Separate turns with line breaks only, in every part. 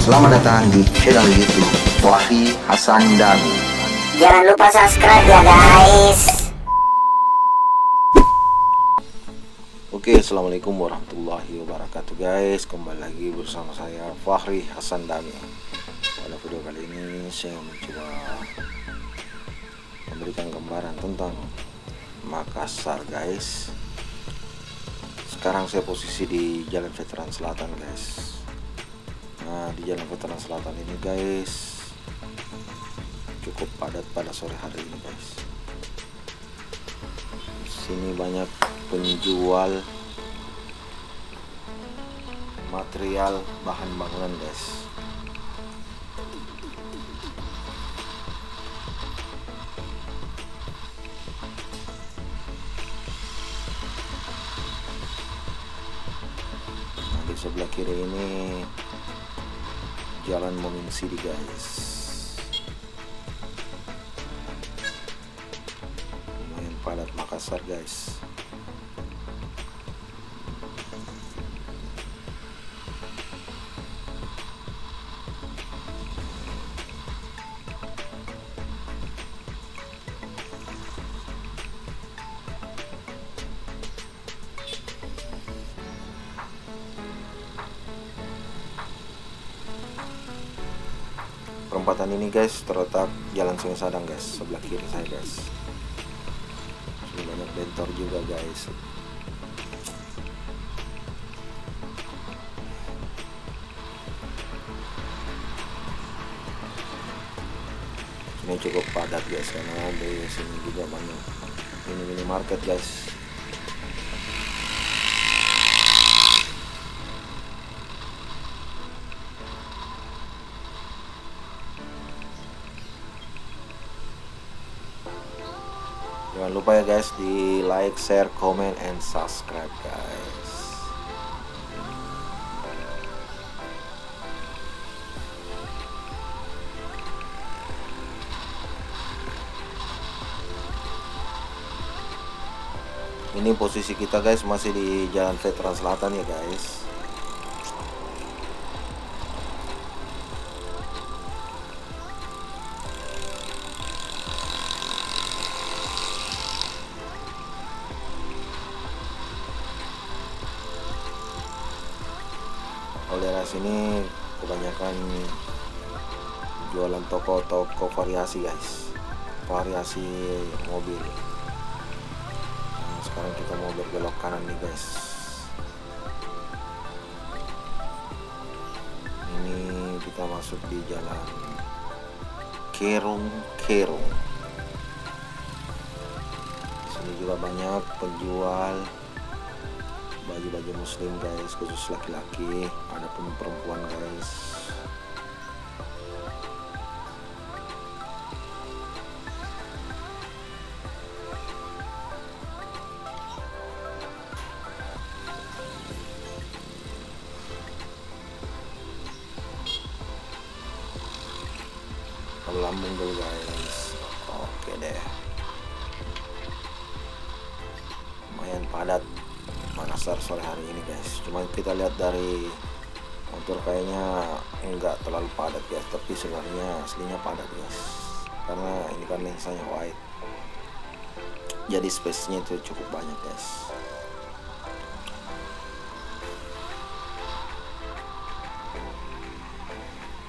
Selamat datang di channel YouTube Fahri Hasan Dami.
Jangan lupa subscribe ya guys.
Oke, assalamualaikum warahmatullahi wabarakatuh guys. Kembali lagi bersama saya Fahri Hasan Dami. Pada video kali ini saya mencoba memberikan gambaran tentang Makassar guys. Sekarang saya posisi di Jalan Veteran Selatan guys. Nah, di Jalan Veteran Selatan ini guys cukup padat pada sore hari ini guys. Di sini banyak penjual material bahan bangunan guys. Nah, di sebelah kiri ini Jalan Moming Sidi guys. Lumayan padat Makassar guys. Perempatan ini guys terletak Jalan Sungai Sadang guys, sebelah kiri saya guys. Sini banyak bentor juga guys. Ini cukup padat guys karena di sini juga banyak mini market guys. Jangan lupa ya guys di like, share, comment, and subscribe guys. Ini posisi kita guys masih di Jalan Veteran Selatan ya guys. Kalau daerah sini kebanyakan jualan toko variasi guys, variasi mobil. Nah, sekarang kita mau berbelok kanan nih guys. Ini kita masuk di jalan Kerung. Sini juga banyak penjual baju-baju muslim guys, khusus laki-laki, ada pun perempuan guys. Lambung dulu guys. Oke deh, lumayan padat Makassar sore hari ini guys. Cuma kita lihat dari motor kayaknya enggak terlalu padat guys, tapi sebenarnya aslinya padat guys, karena ini kan lensanya wide, jadi space-nya itu cukup banyak guys.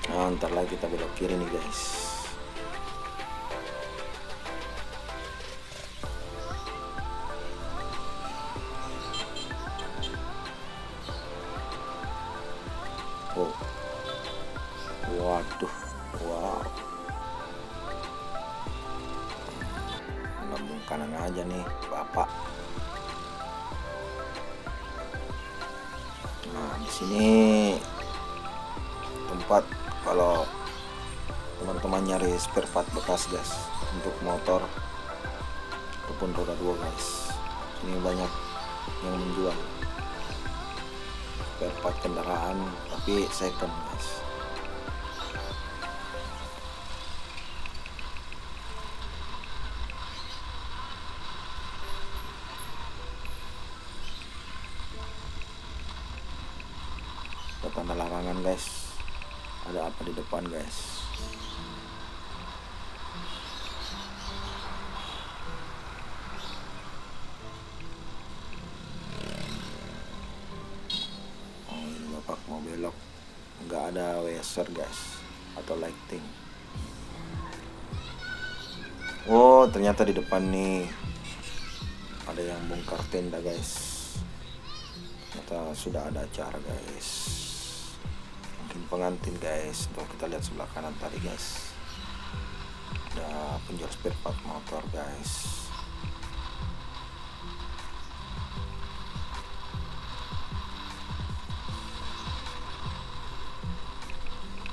Nah, ntar lagi kita belok kiri nih guys. Oh, waduh, wow, lambung kanan aja nih bapak. Nah, di sini tempat kalau teman-teman nyari spare part bekas guys untuk motor ataupun roda 2 guys. Ini banyak yang menjual spare part kendaraan tapi second guys. Ada tanda larangan guys. ada apa di depan guys. Oh, ini bapak mau belok, nggak ada weser guys atau lighting. Oh, ternyata di depan nih ada yang bongkar tenda guys. Ternyata sudah ada acara guys, mungkin pengantin guys. Tuh kita lihat sebelah kanan tadi guys, ada penjual spare part motor guys.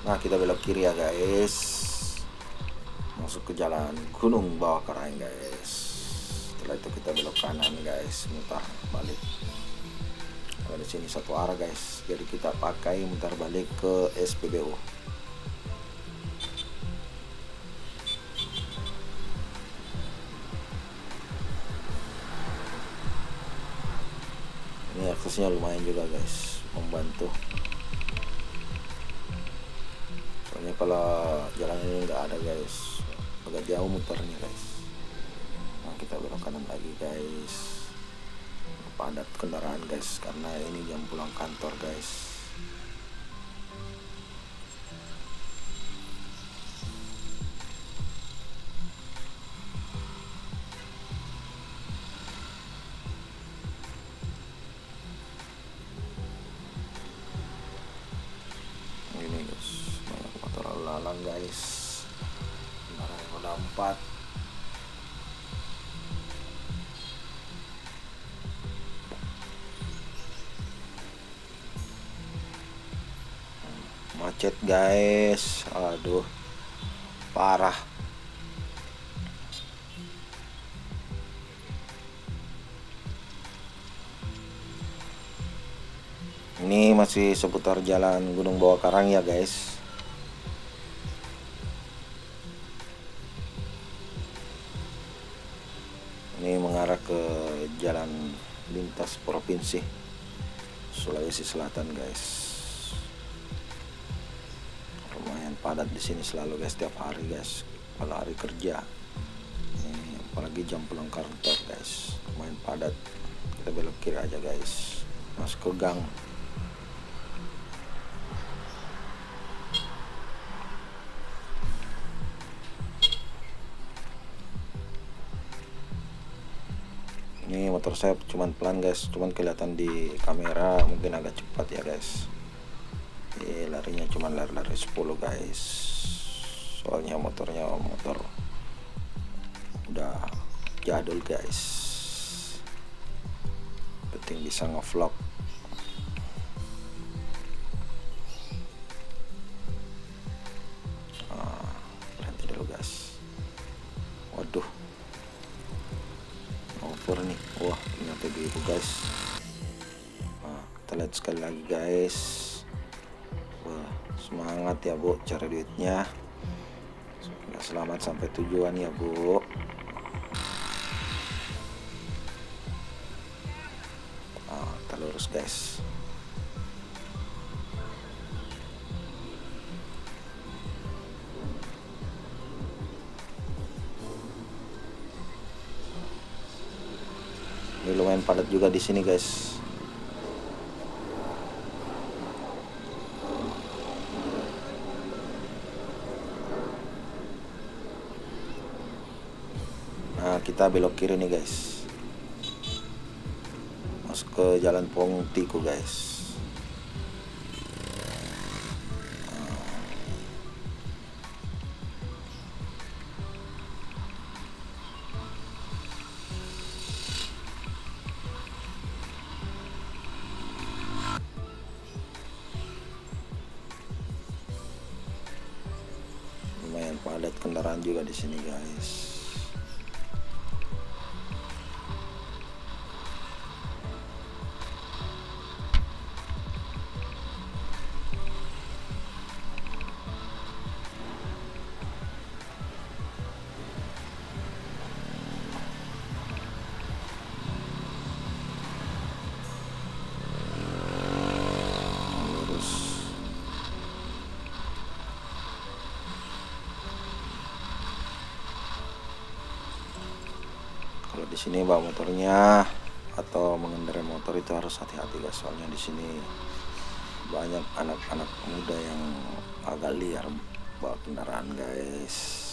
Nah, kita belok kiri ya guys, masuk ke jalan Gunung Bawah Karang guys. Setelah itu kita belok kanan guys, mutar balik. Kalau di sini satu arah guys, jadi kita pakai mutar balik ke SPBU. Ini aksesnya lumayan juga guys, membantu. Soalnya kalau jalan ini nggak ada guys, agak jauh muternya guys. Nah, kita belok kanan lagi guys. Padat kendaraan guys, karena ini jam pulang kantor guys. Ini guys, banyak motor lalu lalang guys, kendaraan roda 4. Macet guys, aduh parah. Ini masih seputar jalan Gunung Bawah Karang ya guys. Ini mengarah ke jalan lintas provinsi Sulawesi Selatan guys. Lumayan padat di sini selalu guys, setiap hari guys. Kalau hari kerja, ini apalagi jam pulang kantor guys, lumayan padat. Kita belok kiri aja guys, masuk ke gang. Ini motor saya cuman pelan guys, cuman kelihatan di kamera mungkin agak cepat ya guys. Larinya cuman lari-lari 10 guys. Soalnya motornya motor udah jadul guys. Penting bisa ngevlog. Berhenti dulu guys. Waduh, over nih. Wah, ternyata gitu guys. Nah, kita lihat sekali lagi guys. Wah, semangat ya Bu cari duitnya. Selamat sampai tujuan ya Bu. Kita lurus guys. Ini lumayan padat juga di sini guys. Nah, kita belok kiri nih guys, masuk ke jalan Pongtiku guys. Lumayan padat kendaraan juga di sini guys. sini bawa motornya atau mengendarai motor itu harus hati-hati guys, soalnya di sini banyak anak-anak muda yang agak liar bawa kendaraan guys.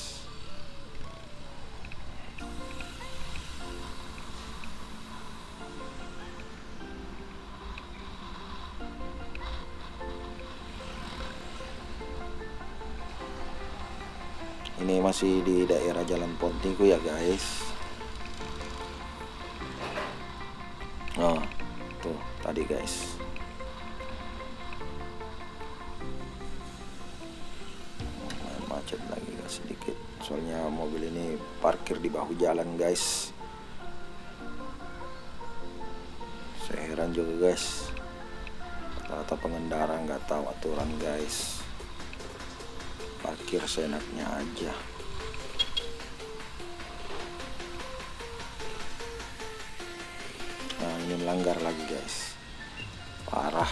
Ini masih di daerah Jalan Pontiku ya guys. Nah, tuh tadi guys. Macet lagi guys sedikit. Soalnya mobil ini parkir di bahu jalan guys. Saya heran juga guys. Rata-rata pengendara nggak tahu aturan guys. Parkir seenaknya aja. Nah, ini melanggar lagi guys, parah.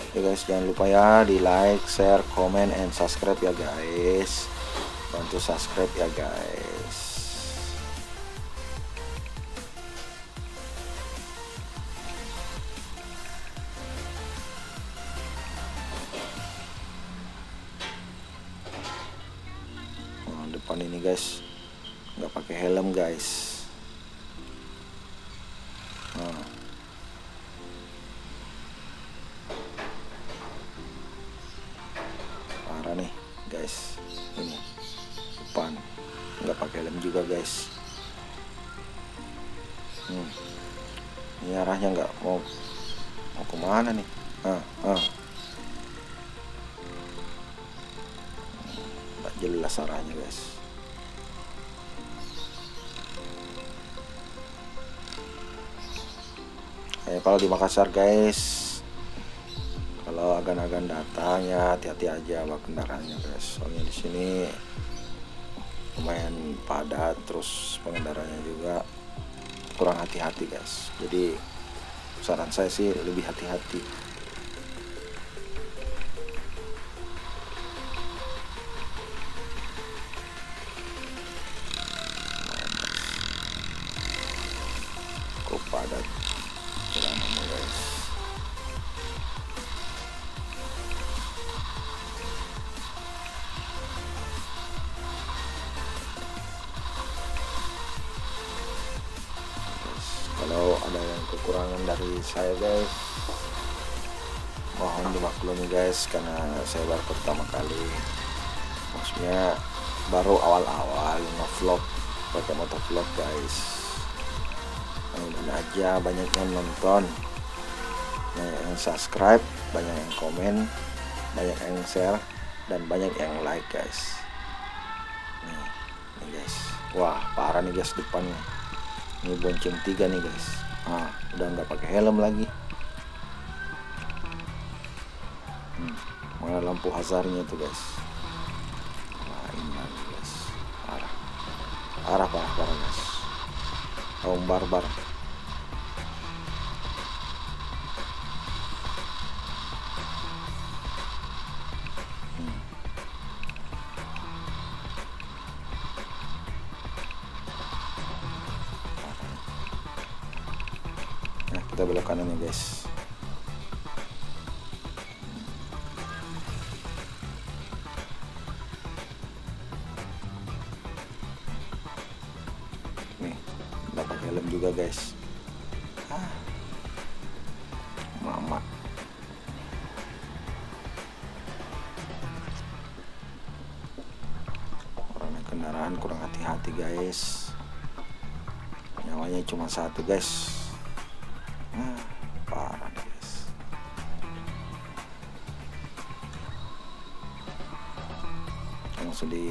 Oke guys, jangan lupa ya di like, share, comment, and subscribe ya guys. Bantu subscribe ya guys. Depan ini guys nggak pakai helm guys. Nah. Parah nih guys, ini depan nggak pakai helm juga guys. Ini arahnya nggak mau kemana nih. Nggak jelas arahnya guys. Kalau di Makassar guys, kalau agan-agan datang ya hati-hati aja bawa kendaraannya guys. Soalnya di sini lumayan padat, terus pengendaranya juga kurang hati-hati guys. Jadi saran saya sih lebih hati-hati. Kok padat jalanannya guys. Kalau ada yang kekurangan dari saya guys, mohon dimaklumi guys, karena saya baru pertama kali, maksudnya baru awal-awal nge-vlog pakai motor vlog guys. Mudah-mudahan aja banyak yang nonton, banyak yang subscribe, banyak yang komen, banyak yang share, dan banyak yang like guys. Nih guys, wah parah nih guys depannya. Ini bonceng 3 nih guys. Udah nggak pakai helm lagi. Mana lampu hazardnya tuh guys. Ini lagi guys, parah guys. Kaum barbar. Nah, kita belok kanan nih guys. Nih, nggak pakai helm juga guys. Mama. Orang naik kendaraan kurang hati-hati guys. Nyawanya cuma satu guys. Parah guys. Langsung di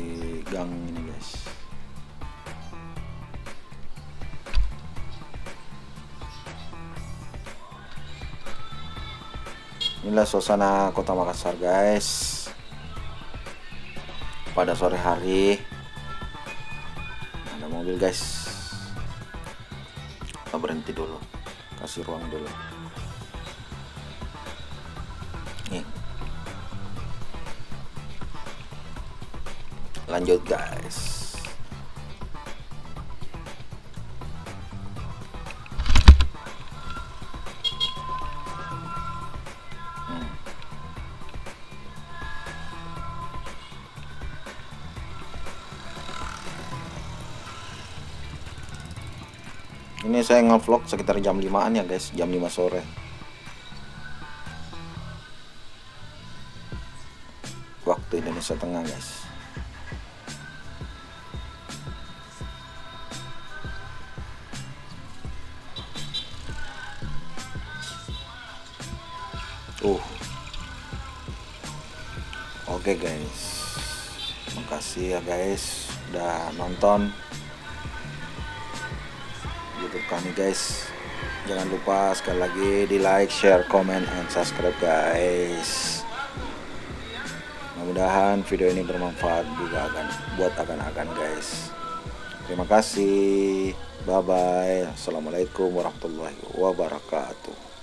gang ini guys. Inilah suasana kota Makassar guys pada sore hari. Ada mobil guys, kita berhenti dulu, kasih ruang dulu. Nih Lanjut guys. Ini saya nge-vlog sekitar jam 5-an ya guys, jam 5 sore. Waktu Indonesia Tengah guys. Oke guys. Makasih ya guys udah nonton YouTube kami guys. Jangan lupa sekali lagi di like, share, comment, and subscribe guys. Mudah-mudahan video ini bermanfaat juga buat akan guys. Terima kasih. Bye bye. Assalamualaikum warahmatullahi wabarakatuh.